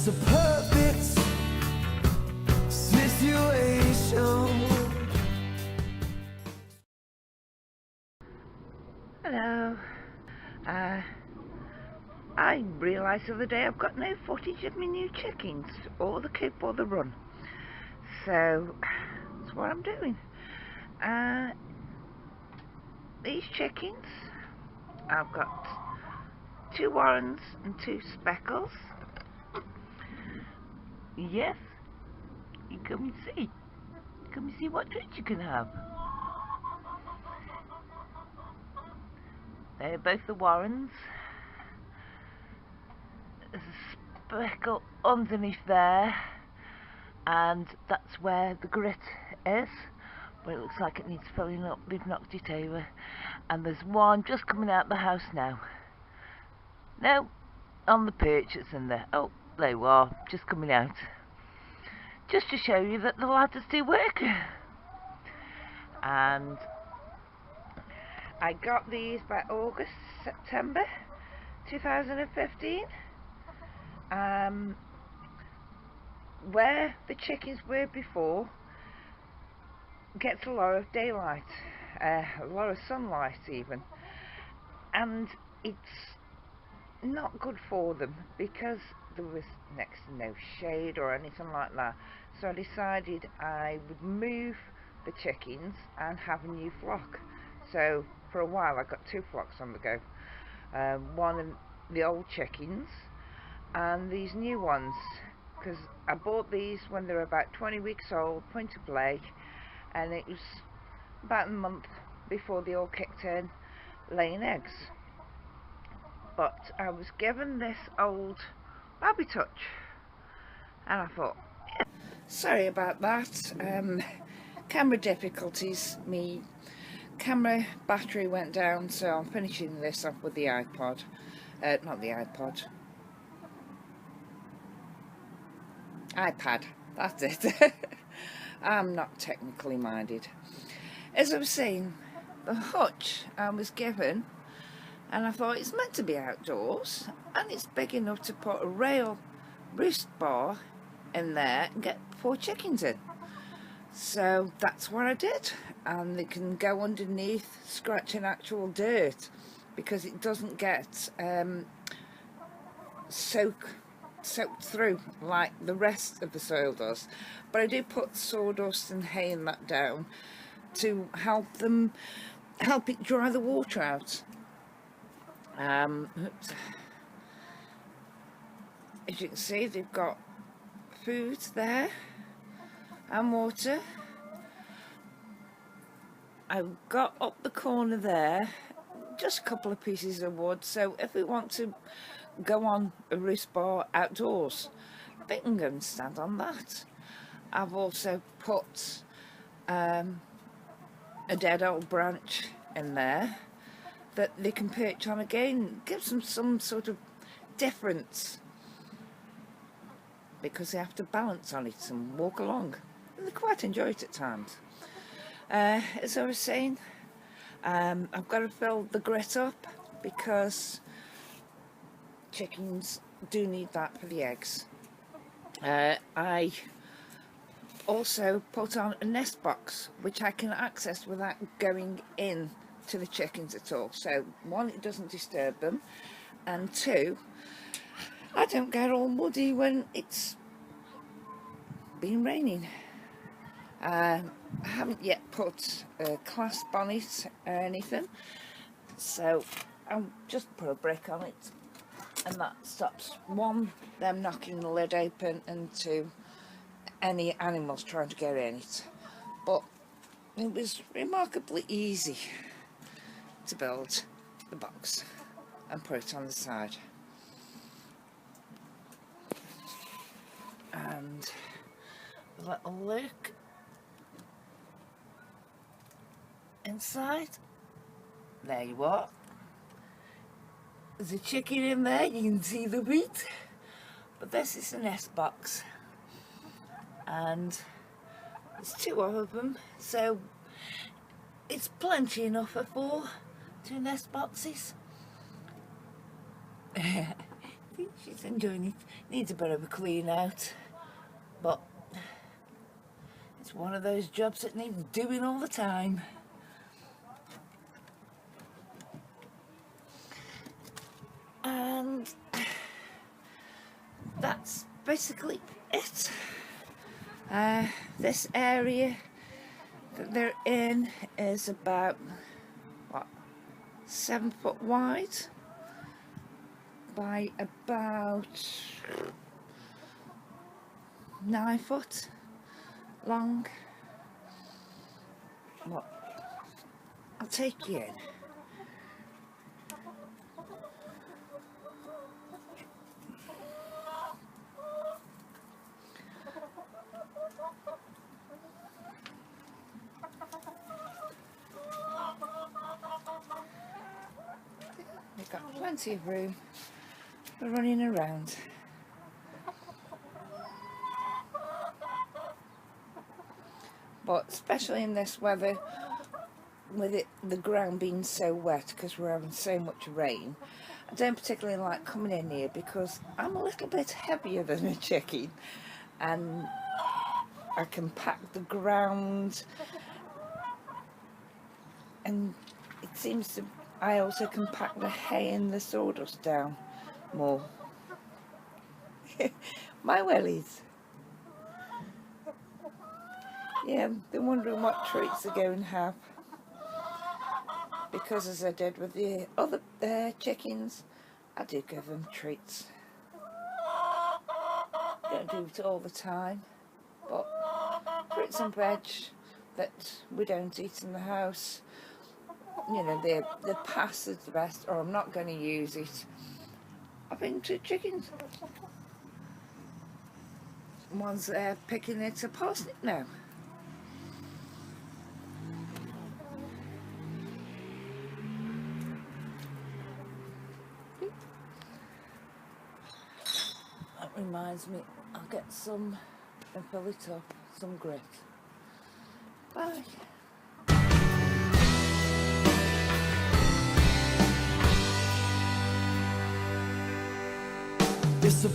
It's a perfect situation. Hello. I realised the other day I've got no footage of my new chickens, or the coop or the run. So that's what I'm doing. These chickens, I've got 2 Warrens and 2 Speckles. Yes, you come and see. Come and see what treat you can have. They're both the Warrens. There's a speckle underneath there, and that's where the grit is, but it looks like it needs filling up. We've knocked it over, and there's one just coming out of the house now. No, on the perch it's in there. Oh, there you are, just coming out, just to show you that the ladders do work. And I got these by September 2015. Where the chickens were before gets a lot of daylight, a lot of sunlight even, and it's not good for them because there was next to no shade or anything like that. So I decided I would move the chickens and have a new flock. So for a while I got 2 flocks on the go, one of the old chickens and these new ones, because I bought these when they were about 20 weeks old, point of play, and it was about a month before they all kicked in laying eggs. But I was given this old Baby Touch, and I thought, yeah. Sorry about that, camera difficulties. Me camera battery went down, so I'm finishing this off with the iPod, not the iPod, iPad, that's it. I'm not technically minded. As I was saying, the hutch I was given, and I thought it's meant to be outdoors, and it's big enough to put a rail roost bar in there and get 4 chickens in. So that's what I did, and they can go underneath scratching actual dirt, because it doesn't get soaked through like the rest of the soil does. But I do put sawdust and hay and that down to help it dry the water out. As you can see, they've got food there and water. I've got up the corner there just a couple of pieces of wood, so if we want to go on a roost bar outdoors, they can go and stand on that. I've also put a dead old branch in there that they can perch on again, gives them some sort of difference, because they have to balance on it and walk along, and they quite enjoy it at times. As I was saying, I've got to fill the grit up because chickens do need that for the eggs. I also put on a nest box which I can access without going in to the chickens at all. So 1, it doesn't disturb them, and 2, I don't get all muddy when it's been raining. I haven't yet put a clasp on it or anything, so I'll just put a brick on it, and that stops 1, them knocking the lid open, and 2, any animals trying to get in it. But it was remarkably easy to build the box and put it on the side. And a little look inside. There you are. There's a chicken in there, you can see the meat, but this is the nest box, and there's 2 of them, so it's plenty enough for 4 2 nest boxes. She's enjoying it. Needs a bit of a clean out, but it's one of those jobs that needs doing all the time. And that's basically it. This area that they're in is about, what, 7 foot wide by about 9 foot long. Well, I'll take you in. We've got plenty of room for running around. But especially in this weather, with the ground being so wet because we're having so much rain, I don't particularly like coming in here because I'm a little bit heavier than a chicken, and I can pack the ground, and it seems to, I also can pack the hay and the sawdust down more. My wellies. Yeah, they're wondering what treats they're going to have. Because as I did with the other chickens, I do give them treats. Don't do it all the time, but fruits and veg that we don't eat in the house, you know, the past is the best, or I'm not going to use it. I've been to chickens. One's picking it a parsnip now. That reminds me, I'll get some and fill it up, some grit. Bye. It's a